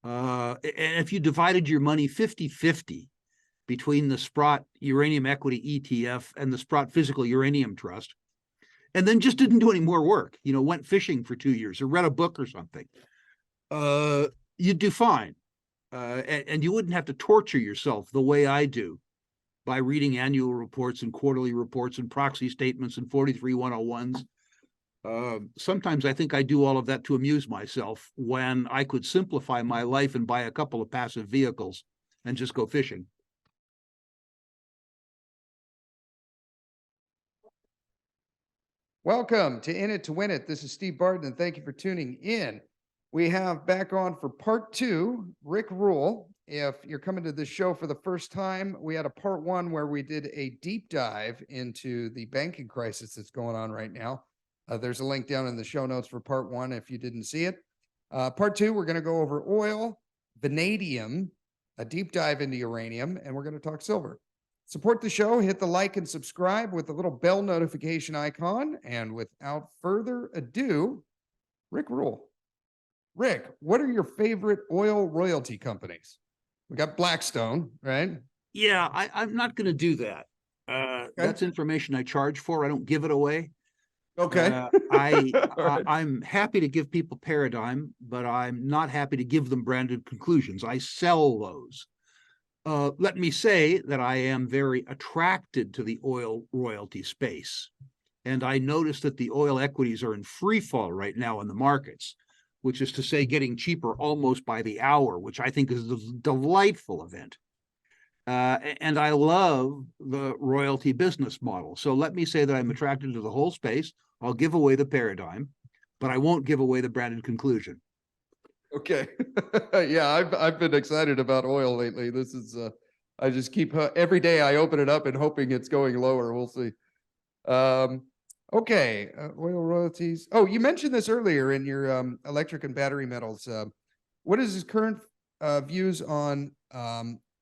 And if you divided your money 50-50 between the Sprott Uranium Equity ETF and the Sprott Physical Uranium Trust, and then just didn't do any more work, went fishing for 2 years or read a book or something, you'd do fine. And you wouldn't have to torture yourself the way I do by reading annual reports and quarterly reports and proxy statements and 43101s. Sometimes I think I do all of that to amuse myself when I could simplify my life and buy a couple of passive vehicles and just go fishing. Welcome to In It to Win It. This is Steve Barton, and thank you for tuning in. We have back on for part 2, Rick Rule. If you're coming to this show for the first time, we had a part 1 where we did a deep dive into the banking crisis that's going on right now. There's a link down in the show notes for part 1 if you didn't see it. Part 2, we're going to go over oil, vanadium, a deep dive into uranium, and we're going to talk silver. Support the show, hit the like and subscribe with the little bell notification icon. And without further ado, Rick Rule. Rick, what are your favorite oil royalty companies? We got Blackstone, right? Yeah, I'm not going to do that. Okay. That's information I charge for. I don't give it away. Okay. I'm happy to give people Paradigm, but I'm not happy to give them branded conclusions. I sell those. Let me say that I am very attracted to the oil royalty space. And I notice that the oil equities are in free fall right now in the markets, which is to say getting cheaper almost by the hour, which I think is a delightful event. And I love the royalty business model. So let me say that I'm attracted to the whole space. I'll give away the Paradigm, but I won't give away the branded conclusion. Okay. Yeah, I've been excited about oil lately. This is I just keep every day I open it up and hoping it's going lower. We'll see. Okay, oil royalties. Oh, you mentioned this earlier in your electric and battery metals. What is his current views on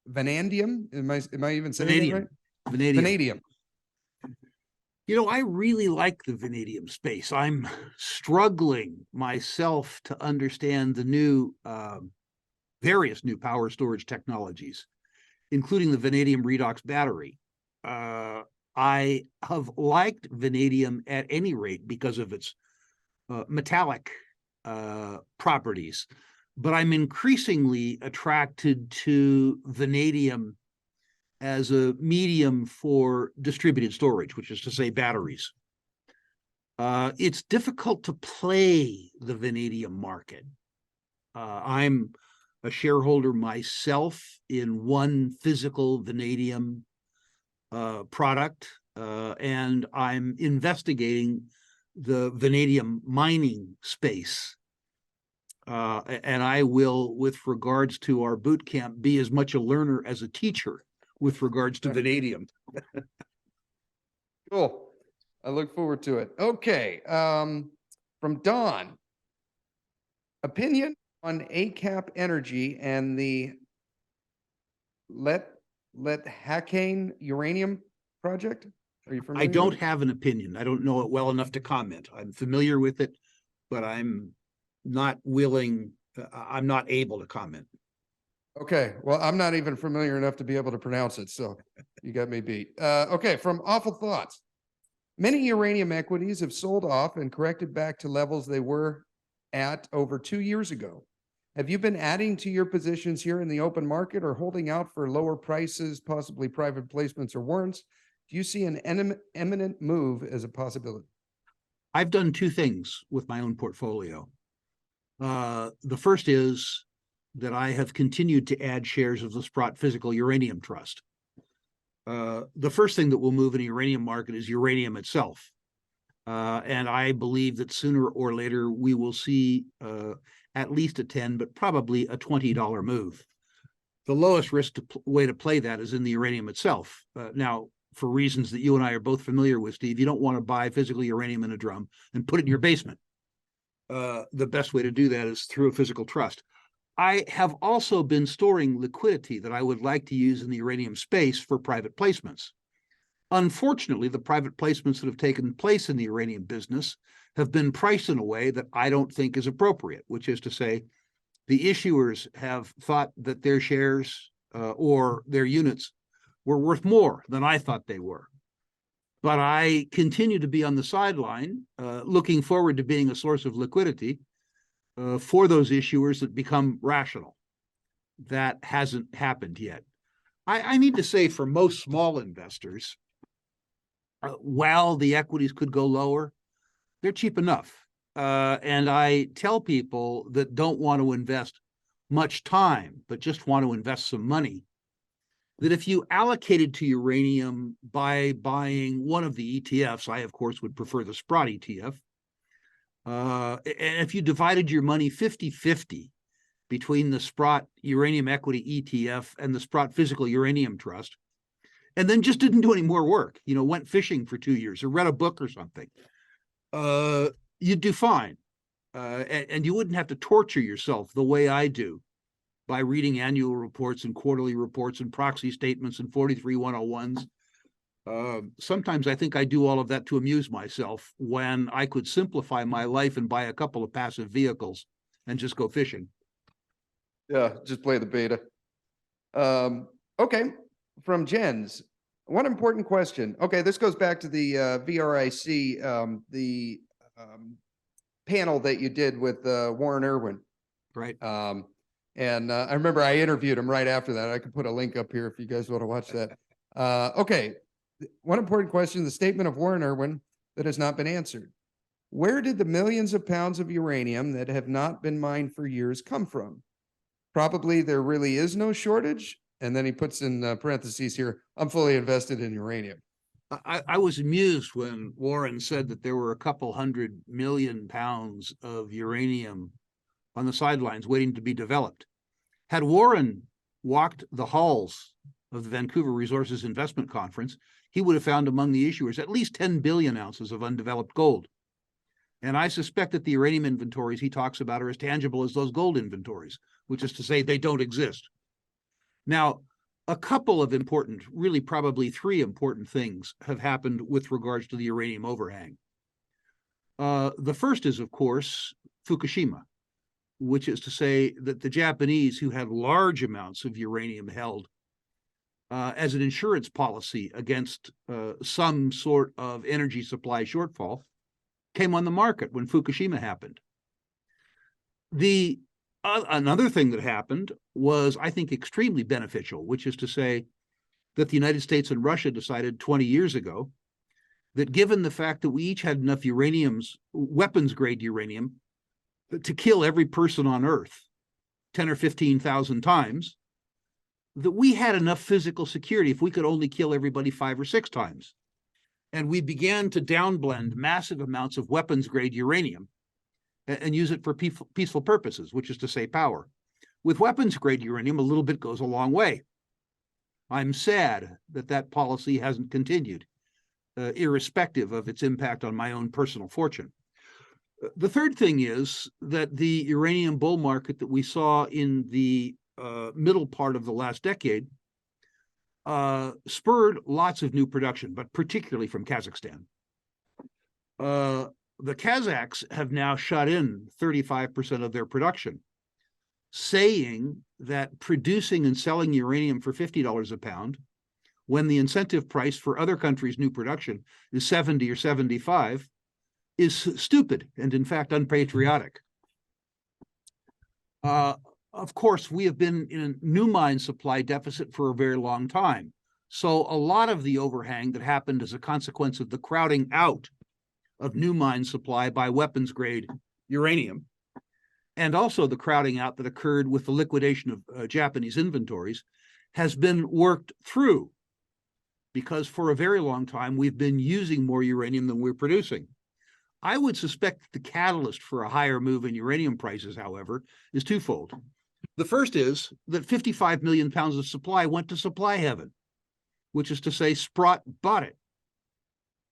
vanadium? Am I even saying vanadium. That right? Vanadium. I really like the vanadium space. I'm struggling myself to understand the new, various new power storage technologies, including the vanadium redox battery. I have liked vanadium at any rate because of its metallic properties, but I'm increasingly attracted to vanadium as a medium for distributed storage, which is to say batteries. It's difficult to play the vanadium market. I'm a shareholder myself in one physical vanadium product, and I'm investigating the vanadium mining space. And I will, with regards to our boot camp, be as much a learner as a teacher with regards to vanadium. Cool. I look forward to it. Okay. From Don, opinion on ACAP Energy and the Hackane uranium project? Are you familiar? I don't have an opinion. I don't know it well enough to comment. I'm familiar with it, but I'm not willing. I'm not able to comment. Okay, well, I'm not even familiar enough to be able to pronounce it, so you got me beat. Okay, from Awful Thoughts. Many uranium equities have sold off and corrected back to levels they were at over 2 years ago. Have you been adding to your positions here in the open market or holding out for lower prices, possibly private placements or warrants? Do you see an imminent move as a possibility? I've done 2 things with my own portfolio. The first is that I have continued to add shares of the Sprott Physical Uranium Trust. The first thing that will move in the uranium market is uranium itself. And I believe that sooner or later we will see at least a 10, but probably a $20 move. The lowest risk way to play that is in the uranium itself. Now, for reasons that you and I are both familiar with, Steve, you don't want to buy physical uranium in a drum and put it in your basement. The best way to do that is through a physical trust. I have also been storing liquidity that I would like to use in the uranium space for private placements. Unfortunately, the private placements that have taken place in the uranium business have been priced in a way that I don't think is appropriate, which is to say, the issuers have thought that their shares or their units were worth more than I thought they were. But I continue to be on the sideline, looking forward to being a source of liquidity for those issuers that become rational. That hasn't happened yet. I need to say, for most small investors, while the equities could go lower, they're cheap enough. And I tell people that don't want to invest much time, but just want to invest some money, that if you allocated to uranium by buying one of the ETFs, I, of course, would prefer the Sprott ETF, and if you divided your money 50-50 between the Sprott Uranium Equity ETF and the Sprott Physical Uranium Trust, and then just didn't do any more work, went fishing for 2 years or read a book or something, you'd do fine. And you wouldn't have to torture yourself the way I do by reading annual reports and quarterly reports and proxy statements and 43101s. Sometimes I think I do all of that to amuse myself when I could simplify my life and buy a couple of passive vehicles and just go fishing. Yeah, just play the beta. Okay, from Jens, one important question. Okay, this goes back to the VRIC, the panel that you did with Warren Irwin. Right. And I remember I interviewed him right after that. I could put a link up here if you guys want to watch that. Okay, one important question, the statement of Warren Irwin that has not been answered. Where did the millions of pounds of uranium that have not been mined for years come from? Probably there really is no shortage. And then he puts in parentheses here, I'm fully invested in uranium. I was amused when Warren said that there were a couple 100 million pounds of uranium on the sidelines waiting to be developed. Had Warren walked the halls of the Vancouver Resources Investment Conference, he would have found among the issuers at least 10 billion ounces of undeveloped gold. And I suspect that the uranium inventories he talks about are as tangible as those gold inventories, which is to say they don't exist. Now, a couple of important, really probably 3 important things have happened with regards to the uranium overhang. The first is, of course, Fukushima, which is to say that the Japanese, who had large amounts of uranium held as an insurance policy against some sort of energy supply shortfall, came on the market when Fukushima happened. Another thing that happened was, I think, extremely beneficial, which is to say that the United States and Russia decided 20 years ago that given the fact that we each had enough weapons-grade uranium, to kill every person on Earth 10 or 15,000 times, that we had enough physical security if we could only kill everybody 5 or 6 times. And we began to downblend massive amounts of weapons-grade uranium and use it for peaceful purposes, which is to say power. With weapons-grade uranium, a little bit goes a long way. I'm sad that that policy hasn't continued, irrespective of its impact on my own personal fortune. The third thing is that the uranium bull market that we saw in the middle part of the last decade spurred lots of new production, but particularly from Kazakhstan. The Kazakhs have now shut in 35% of their production, saying that producing and selling uranium for $50 a pound, when the incentive price for other countries' new production is 70 or 75, is stupid and, in fact, unpatriotic. Of course, we have been in a new mine supply deficit for a very long time. So a lot of the overhang that happened as a consequence of the crowding out of new mine supply by weapons-grade uranium, and also the crowding out that occurred with the liquidation of Japanese inventories, has been worked through, because for a very long time we've been using more uranium than we're producing. I would suspect the catalyst for a higher move in uranium prices, however, is twofold. The first is that 55 million pounds of supply went to supply heaven, which is to say Sprott bought it.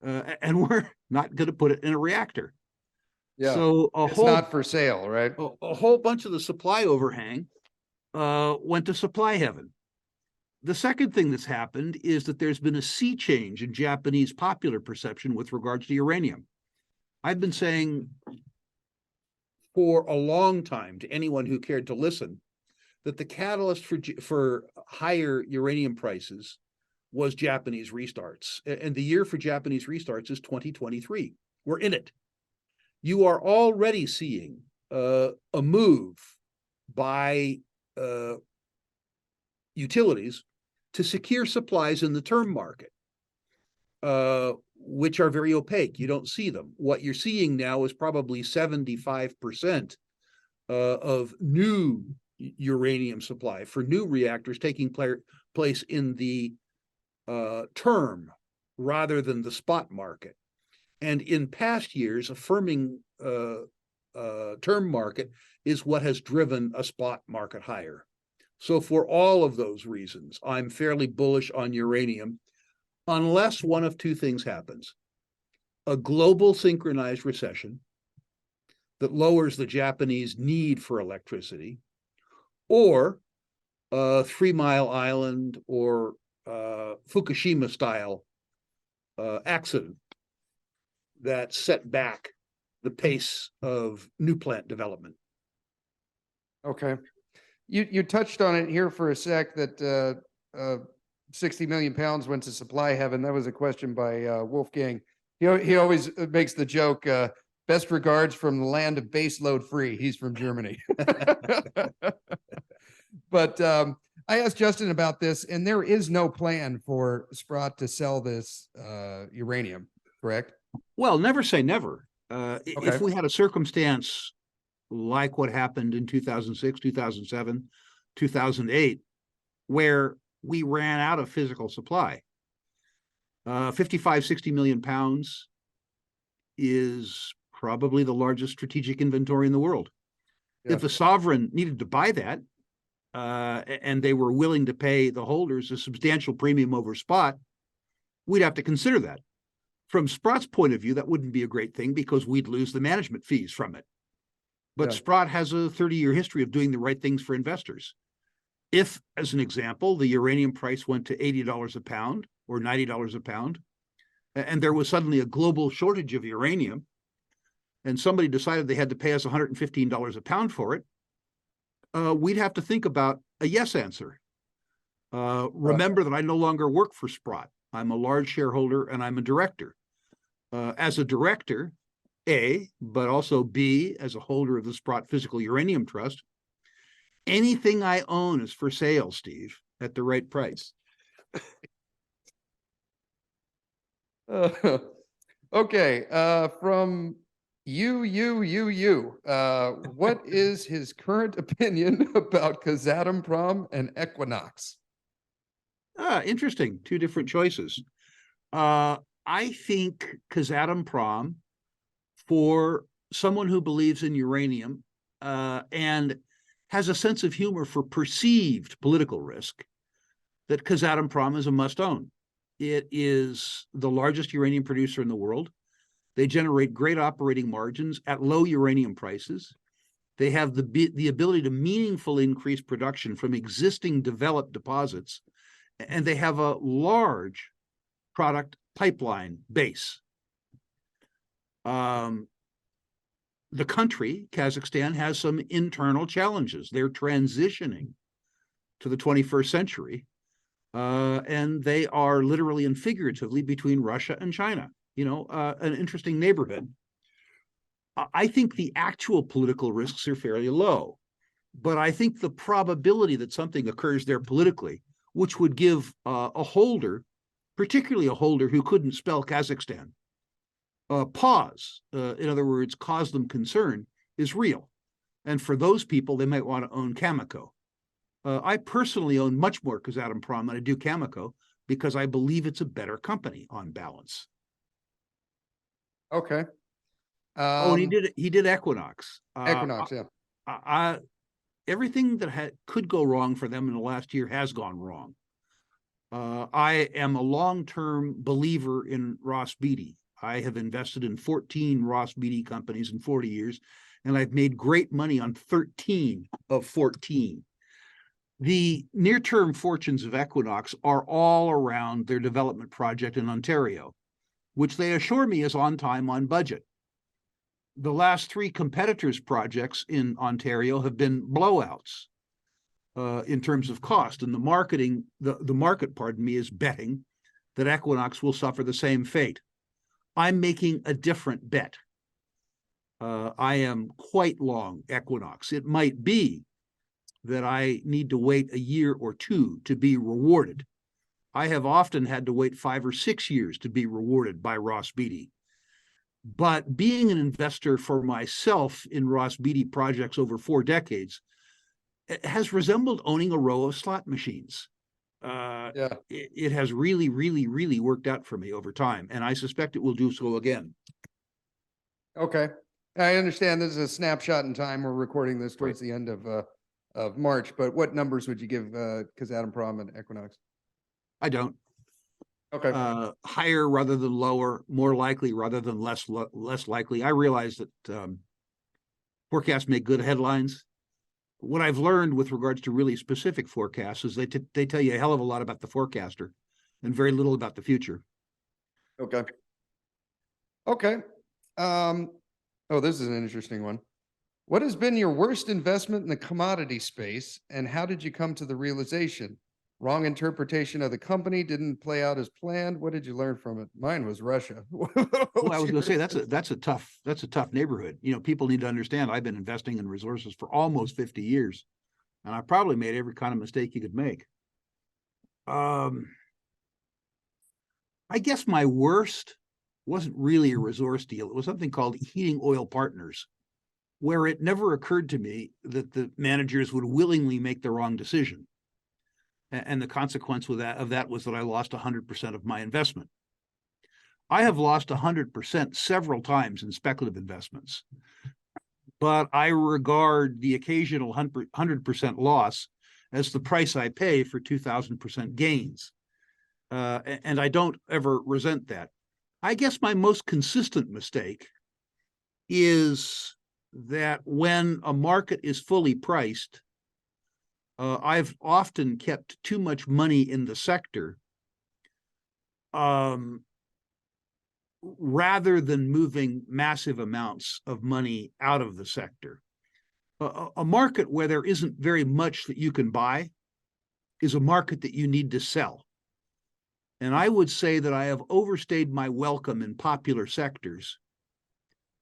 And we're not going to put it in a reactor. Yeah, so it's not for sale, right? A whole bunch of the supply overhang went to supply heaven. The second thing that's happened is that there's been a sea change in Japanese popular perception with regards to uranium. I've been saying for a long time to anyone who cared to listen that the catalyst for higher uranium prices was Japanese restarts. And the year for Japanese restarts is 2023. We're in it. You are already seeing a move by utilities to secure supplies in the term market, which are very opaque. You don't see them. What you're seeing now is probably 75% of new uranium supply for new reactors taking place in the term rather than the spot market. And in past years, a firming term market is what has driven a spot market higher. So for all of those reasons, I'm fairly bullish on uranium, unless one of two things happens. A global synchronized recession that lowers the Japanese need for electricity, or a 3 Mile Island or Fukushima style accident that set back the pace of new plant development. Okay. You touched on it here for a sec that 60 million pounds went to supply heaven. That was a question by Wolfgang. He always makes the joke, best regards from the land of baseload free. He's from Germany. But I asked Justin about this, and there is no plan for Sprott to sell this uranium, correct? Well, never say never. Okay. If we had a circumstance like what happened in 2006, 2007, 2008, where we ran out of physical supply, 55, 60 million pounds is probably the largest strategic inventory in the world. Yeah. If a sovereign needed to buy that, and they were willing to pay the holders a substantial premium over spot, we'd have to consider that. From Sprott's point of view, that wouldn't be a great thing because we'd lose the management fees from it. But Yeah. Sprott has a 30-year history of doing the right things for investors. If, as an example, the uranium price went to $80 a pound or $90 a pound, and there was suddenly a global shortage of uranium, and somebody decided they had to pay us $115 a pound for it, we'd have to think about a yes answer. Remember that I no longer work for Sprott. I'm a large shareholder and I'm a director. As a director, A, but also B, as a holder of the Sprott Physical Uranium Trust, anything I own is for sale, Steve, at the right price. Okay, from what is his current opinion about Kazatomprom and Equinox? Interesting. Two different choices. I think Kazatomprom, for someone who believes in uranium and has a sense of humor for perceived political risk, that Kazatomprom is a must-own. It is the largest uranium producer in the world. They generate great operating margins at low uranium prices. They have the ability to meaningfully increase production from existing developed deposits, and they have a large product pipeline base. The country, Kazakhstan, has some internal challenges. They're transitioning to the 21st century, and they are literally and figuratively between Russia and China. An interesting neighborhood. I think the actual political risks are fairly low, but I think the probability that something occurs there politically, which would give a holder, particularly a holder who couldn't spell Kazakhstan, pause, in other words, cause them concern, is real. And for those people, they might want to own Cameco. I personally own much more Kazatomprom than I do Cameco because I believe it's a better company on balance. Okay. And he did Equinox. Equinox, yeah. Everything that could go wrong for them in the last year has gone wrong. I am a long-term believer in Ross Beatty. I have invested in 14 Ross Beatty companies in 40 years, and I've made great money on 13 of 14. The near-term fortunes of Equinox are all around their development project in Ontario, which they assure me is on time, on budget. the last 3 competitors' projects in Ontario have been blowouts in terms of cost. And the market, pardon me, is betting that Equinox will suffer the same fate. I'm making a different bet. I am quite long Equinox. It might be that I need to wait a year or 2 to be rewarded. I have often had to wait 5 or 6 years to be rewarded by Ross Beatty. But being an investor for myself in Ross Beatty projects over 4 decades has resembled owning a row of slot machines. It has really, really, really worked out for me over time, and I suspect it will do so again. Okay. I understand this is a snapshot in time. We're recording this towards the end of March, but what numbers would you give Kazatomprom and Equinox? I don't. Okay. Higher rather than lower, more likely rather than less likely. I realize that forecasts make good headlines. What I've learned with regards to really specific forecasts is they tell you a hell of a lot about the forecaster and very little about the future. Okay. Okay. Oh, this is an interesting one. What has been your worst investment in the commodity space, and how did you come to the realization? Wrong interpretation of the company didn't play out as planned. What did you learn from it? Mine was Russia. Well, I was going to say that's a tough neighborhood. You know, people need to understand I've been investing in resources for almost 50 years, and I probably made every kind of mistake you could make. I guess my worst wasn't really a resource deal. It was something called Heating Oil Partners, where it never occurred to me that the managers would willingly make the wrong decision. And the consequence of that was that I lost 100% of my investment. I have lost 100% several times in speculative investments, but I regard the occasional 100% loss as the price I pay for 2,000% gains. And I don't ever resent that. I guess my most consistent mistake is that when a market is fully priced, I've often kept too much money in the sector rather than moving massive amounts of money out of the sector. A market where there isn't very much that you can buy is a market that you need to sell. And I would say that I have overstayed my welcome in popular sectors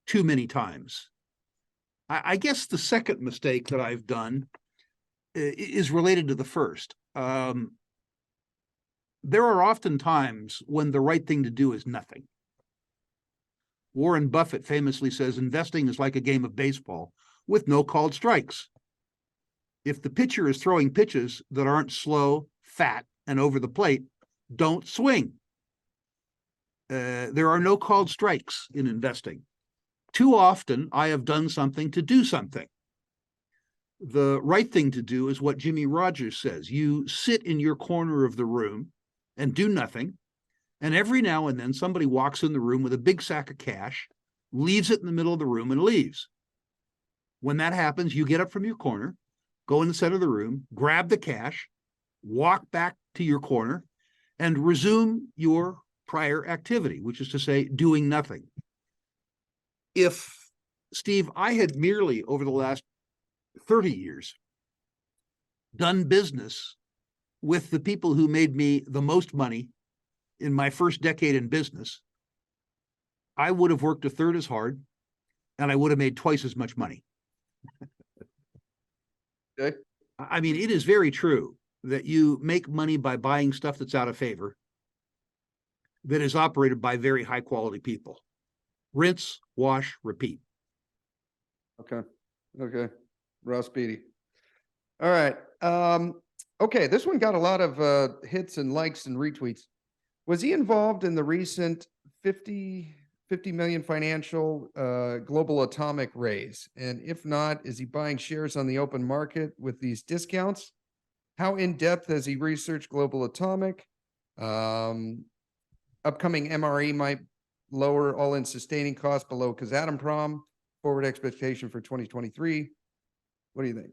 too many times. I guess the second mistake that I've done is related to the first. There are often times when the right thing to do is nothing. Warren Buffett famously says investing is like a game of baseball with no called strikes. If the pitcher is throwing pitches that aren't slow, fat, and over the plate, don't swing. There are no called strikes in investing. Too often, I have done something to do something. The right thing to do is what Jimmy Rogers says. You sit in your corner of the room and do nothing. And every now and then somebody walks in the room with a big sack of cash, leaves it in the middle of the room and leaves. When that happens, you get up from your corner, go in the center of the room, grab the cash, walk back to your corner, and resume your prior activity, which is to say, doing nothing. If, Steve, I had merely over the last 30 years done business with the people who made me the most money in my first decade in business, I would have worked a third as hard and I would have made twice as much money. Okay. I mean, it is very true that you make money by buying stuff that's out of favor, that is operated by very high quality people. Rinse, wash, repeat. Okay. Okay. Ross Beatty. All right. Okay. This one got a lot of hits and likes and retweets. Was he involved in the recent 50 million financial global atomic raise? And if not, is he buying shares on the open market with these discounts? How in depth has he researched global atomic? Upcoming MRE might lower all-in sustaining costs below Kazatomprom. Forward expectation for 2023. What do you think?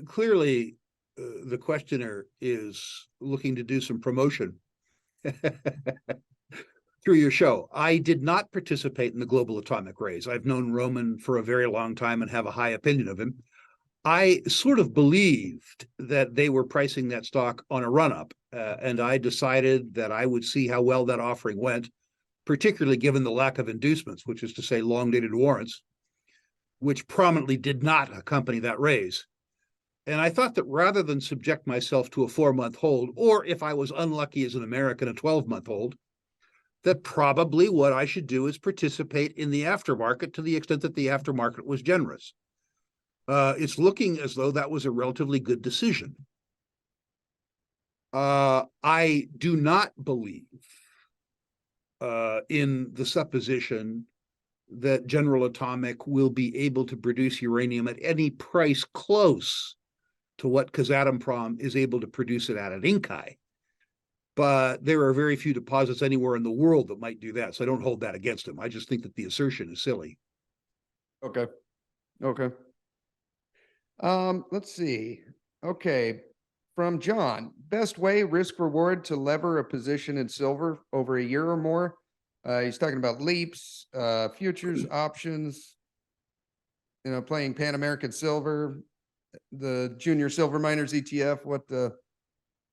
Clearly, the questioner is looking to do some promotion through your show. I did not participate in the global atomic raise. I've known Roman for a very long time and have a high opinion of him. I sort of believed that they were pricing that stock on a run-up, and I decided that I would see how well that offering went, particularly given the lack of inducements, which is to say long-dated warrants, which prominently did not accompany that raise. And I thought that rather than subject myself to a 4-month hold, or if I was unlucky as an American, a 12-month hold, that probably what I should do is participate in the aftermarket to the extent that the aftermarket was generous. It's looking as though that was a relatively good decision. I do not believe in the supposition that General Atomic will be able to produce uranium at any price close to what Kazatomprom is able to produce it at Inkai. But there are very few deposits anywhere in the world that might do that. So I don't hold that against him. I just think that the assertion is silly. Okay. Okay. Let's see. Okay. From John, best way, risk reward to lever a position in silver over a year or more. He's talking about leaps, futures, options, playing Pan American Silver, the Junior Silver Miners ETF.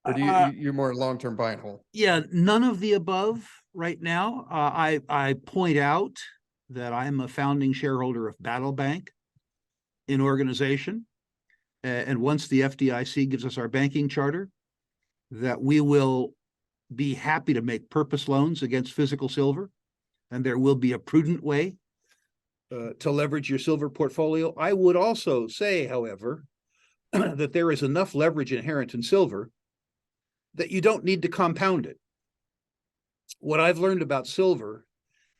Or do you're more long-term buy and hold? Yeah, none of the above right now. I point out that I'm a founding shareholder of Battle Bank, an organization. And once the FDIC gives us our banking charter, that we will be happy to make purpose loans against physical silver. And there will be a prudent way to leverage your silver portfolio. I would also say, however, that there is enough leverage inherent in silver that you don't need to compound it. What I've learned about silver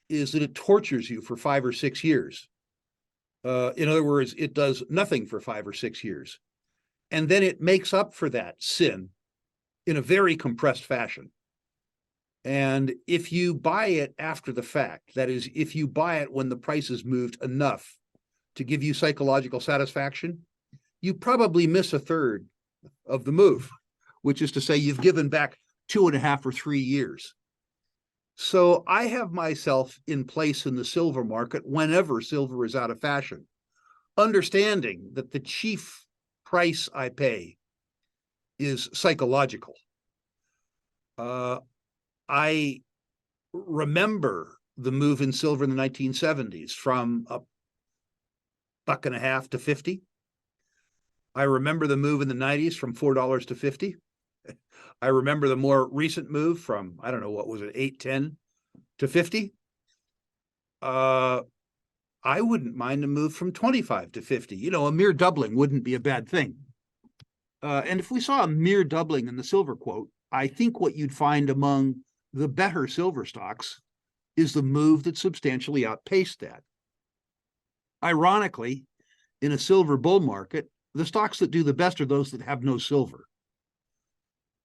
is that it tortures you for 5 or 6 years. In other words, it does nothing for 5 or 6 years. And then it makes up for that sin in a very compressed fashion. And if you buy it after the fact, that is, if you buy it when the price has moved enough to give you psychological satisfaction, you probably miss a third of the move, which is to say you've given back 2.5 or 3 years. So I have myself in place in the silver market whenever silver is out of fashion, understanding that the chief price I pay is psychological. I remember the move in silver in the 1970s from $1.50 to 50. I remember the move in the 90s from $4 to 50. I remember the more recent move from, I don't know, what was it, 8.10 to 50. I wouldn't mind a move from 25 to 50. A mere doubling wouldn't be a bad thing. And if we saw a mere doubling in the silver quote, I think what you'd find among the better silver stocks is the move that substantially outpaced that. Ironically, in a silver bull market, the stocks that do the best are those that have no silver.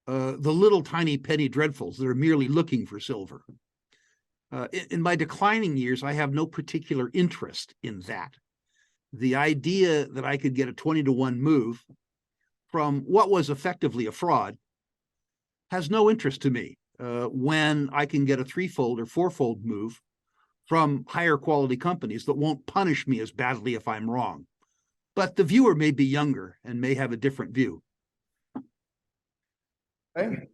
The little tiny penny dreadfuls that are merely looking for silver. In my declining years, I have no particular interest in that. The idea that I could get a 20-to-1 move from what was effectively a fraud has no interest to me when I can get a 3-fold or 4-fold move from higher quality companies that won't punish me as badly if I'm wrong. But the viewer may be younger and may have a different view. Okay.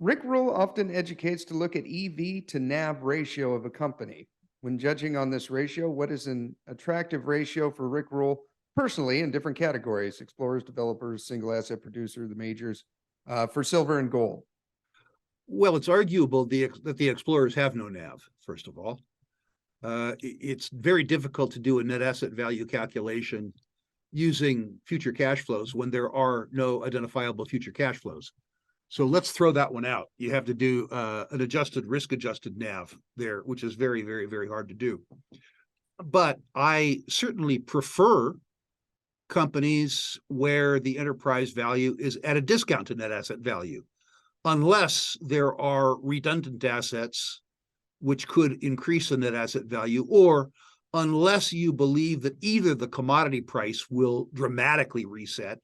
Rick Rule often educates to look at EV to NAV ratio of a company. When judging on this ratio, what is an attractive ratio for Rick Rule personally in different categories? Explorers, developers, single asset producer, the majors, for silver and gold. Well, it's arguable that the explorers have no NAV, first of all. It's very difficult to do a net asset value calculation using future cash flows when there are no identifiable future cash flows. So let's throw that one out. You have to do an adjusted, risk-adjusted NAV there, which is very, very, very hard to do. But I certainly prefer companies where the enterprise value is at a discount to net asset value, unless there are redundant assets which could increase the net asset value, or unless you believe that either the commodity price will dramatically reset,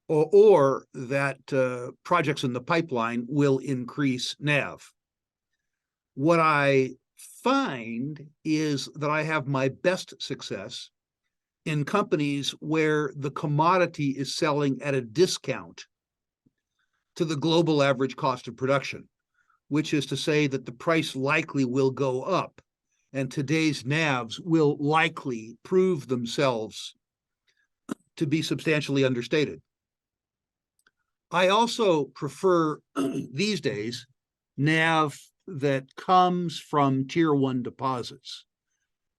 or that projects in the pipeline will increase NAV. What I find is that I have my best success in companies where the commodity is selling at a discount to the global average cost of production, which is to say that the price likely will go up, and today's NAVs will likely prove themselves to be substantially understated. I also prefer these days NAV that comes from tier one deposits,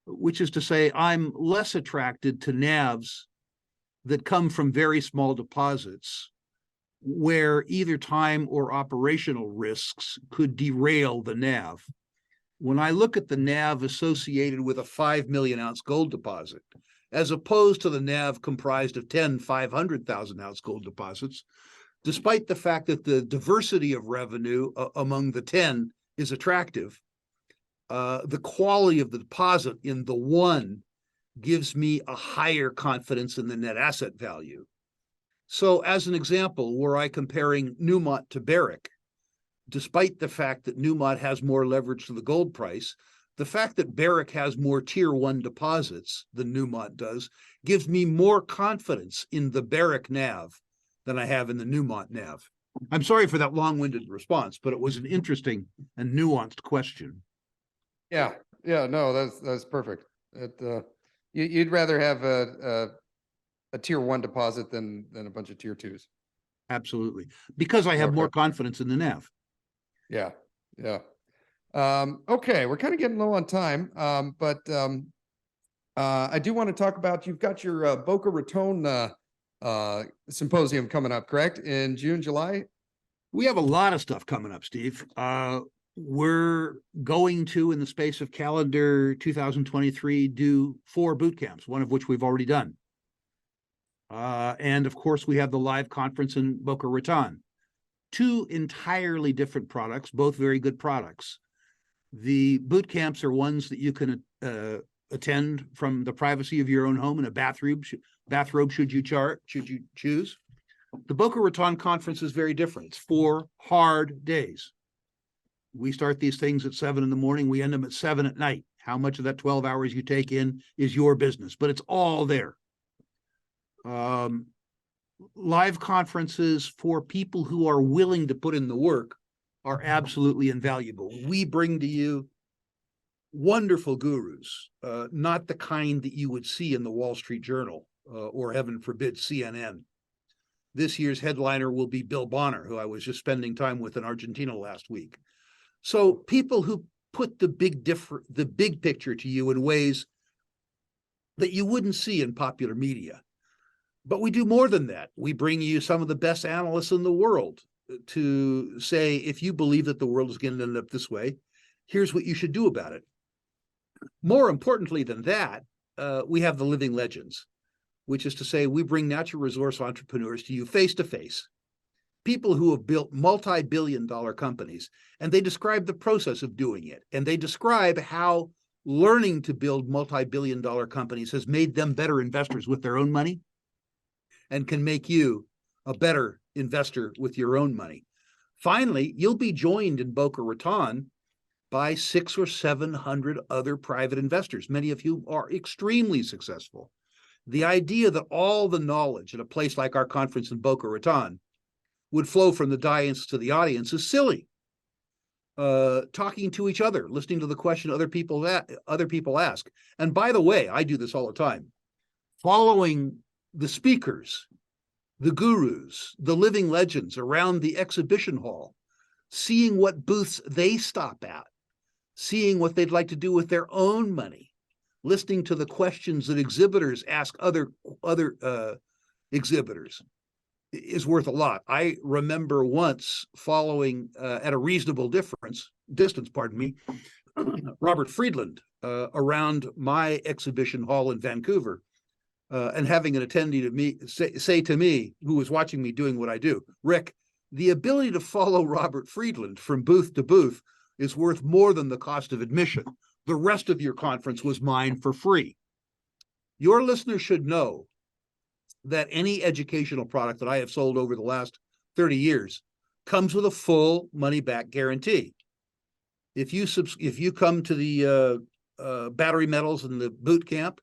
which is to say I'm less attracted to NAVs that come from very small deposits where either time or operational risks could derail the NAV. When I look at the NAV associated with a 5 million ounce gold deposit, as opposed to the NAV comprised of 10 500,000 ounce gold deposits, despite the fact that the diversity of revenue among the 10 is attractive, the quality of the deposit in the one gives me a higher confidence in the net asset value. So as an example, were I comparing Newmont to Barrick, despite the fact that Newmont has more leverage to the gold price, the fact that Barrick has more tier one deposits than Newmont does gives me more confidence in the Barrick NAV than I have in the Newmont NAV. I'm sorry for that long-winded response, but it was an interesting and nuanced question. Yeah, no, that's perfect. You'd rather have a tier one deposit than a bunch of tier twos. Absolutely, because I have more confidence in the NAV. Yeah. Okay, we're kind of getting low on time, but I do want to talk about, you've got your Boca Raton symposium coming up, correct? In June, July? We have a lot of stuff coming up, Steve. We're going to, in the space of calendar 2023, do 4 boot camps, one of which we've already done. And of course, we have the live conference in Boca Raton. 2 entirely different products, both very good products. The boot camps are ones that you can attend from the privacy of your own home in a bathrobe should you choose. The Boca Raton conference is very different. It's 4 hard days. We start these things at 7 in the morning. We end them at 7 at night. How much of that 12 hours you take in is your business, but it's all there. Live conferences for people who are willing to put in the work are absolutely invaluable. We bring to you wonderful gurus, not the kind that you would see in the Wall Street Journal or, heaven forbid, CNN. This year's headliner will be Bill Bonner, who I was just spending time with in Argentina last week. So people who put the big picture to you in ways that you wouldn't see in popular media. But we do more than that. We bring you some of the best analysts in the world to say, if you believe that the world is going to end up this way, here's what you should do about it. More importantly than that, we have the living legends, which is to say we bring natural resource entrepreneurs to you face-to-face, people who have built multi-billion-dollar companies, and they describe the process of doing it, and they describe how learning to build multi-billion-dollar companies has made them better investors with their own money and can make you a better investor with your own money. Finally, you'll be joined in Boca Raton by 600 or 700 other private investors, many of whom are extremely successful. The idea that all the knowledge at a place like our conference in Boca Raton would flow from the dais to the audience is silly. Talking to each other, listening to the question other people ask. And by the way, I do this all the time. Following the speakers, the gurus, the living legends around the exhibition hall, seeing what booths they stop at, seeing what they'd like to do with their own money, listening to the questions that exhibitors ask other exhibitors is worth a lot. I remember once following at a reasonable distance, Robert Friedland around my exhibition hall in Vancouver, and having an attendee to me say to me, who was watching me doing what I do, Rick, the ability to follow Robert Friedland from booth to booth is worth more than the cost of admission. The rest of your conference was mine for free. Your listeners should know that any educational product that I have sold over the last 30 years comes with a full money-back guarantee. if you come to the battery metals and the boot camp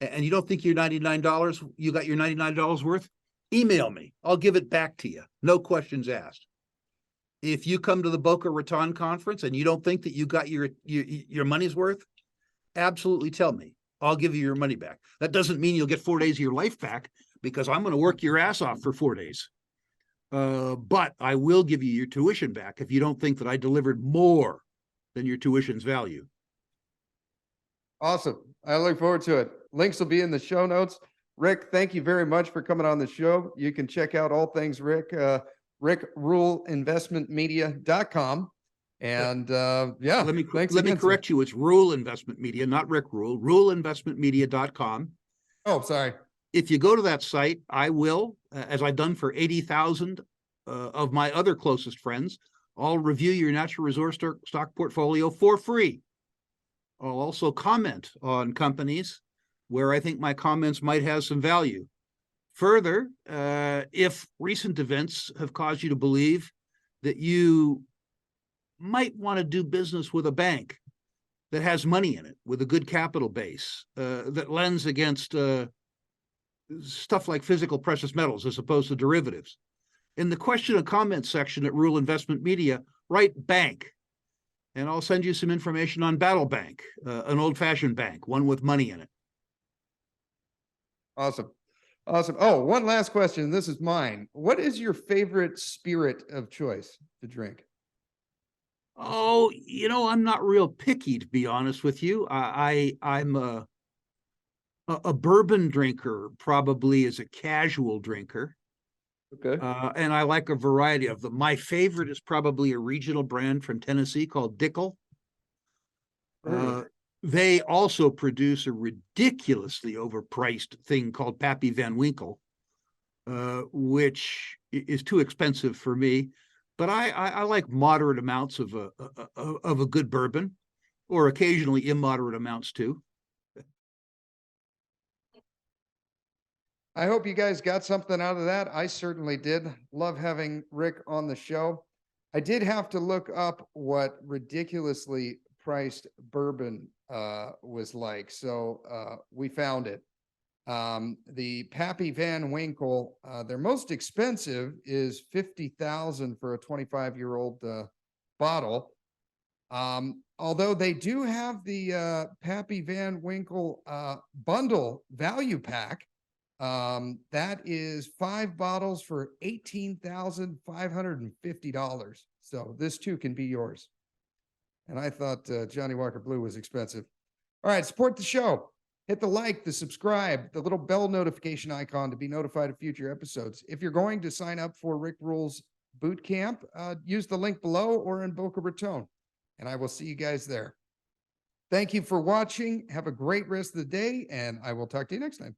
and you don't think you're $99, you got your $99 worth, email me. I'll give it back to you. No questions asked. If you come to the Boca Raton conference and you don't think that you got your money's worth, absolutely tell me. I'll give you your money back. That doesn't mean you'll get 4 days of your life back, because I'm going to work your ass off for 4 days. But I will give you your tuition back if you don't think that I delivered more than your tuition's value. Awesome. I look forward to it. Links will be in the show notes. Rick, thank you very much for coming on the show. You can check out all things Rick, rickruleinvestmentmedia.com. And yeah, let me correct you. It's Rule Investment Media, not Rick Rule. Ruleinvestmentmedia.com. Oh, sorry. If you go to that site, I will, as I've done for 80,000 of my other closest friends, I'll review your natural resource stock portfolio for free. I'll also comment on companies where I think my comments might have some value. Further, if recent events have caused you to believe that you might want to do business with a bank that has money in it, with a good capital base, that lends against stuff like physical precious metals as opposed to derivatives, in the question and comment section at Rule Investment Media, write bank, and I'll send you some information on Battle Bank, an old-fashioned bank, one with money in it. Awesome. Awesome. Oh, one last question. This is mine. What is your favorite spirit of choice to drink? Oh, I'm not real picky, to be honest with you. I'm a bourbon drinker, probably as a casual drinker. Okay. And I like a variety of them. My favorite is probably a regional brand from Tennessee called Dickel. They also produce a ridiculously overpriced thing called Pappy Van Winkle, which is too expensive for me. But I like moderate amounts of a good bourbon, or occasionally immoderate amounts too. I hope you guys got something out of that. I certainly did. Love having Rick on the show. I did have to look up what ridiculously priced bourbon was like. So we found it. The Pappy Van Winkle, their most expensive is $50,000 for a 25-year-old bottle. Although they do have the Pappy Van Winkle bundle value pack. That is 5 bottles for $18,550. So this too can be yours. And I thought Johnny Walker Blue was expensive. All right, support the show. Hit the like, the subscribe, the little bell notification icon to be notified of future episodes. If you're going to sign up for Rick Rule's boot camp, use the link below or in Boca Raton. And I will see you guys there. Thank you for watching. Have a great rest of the day, and I will talk to you next time.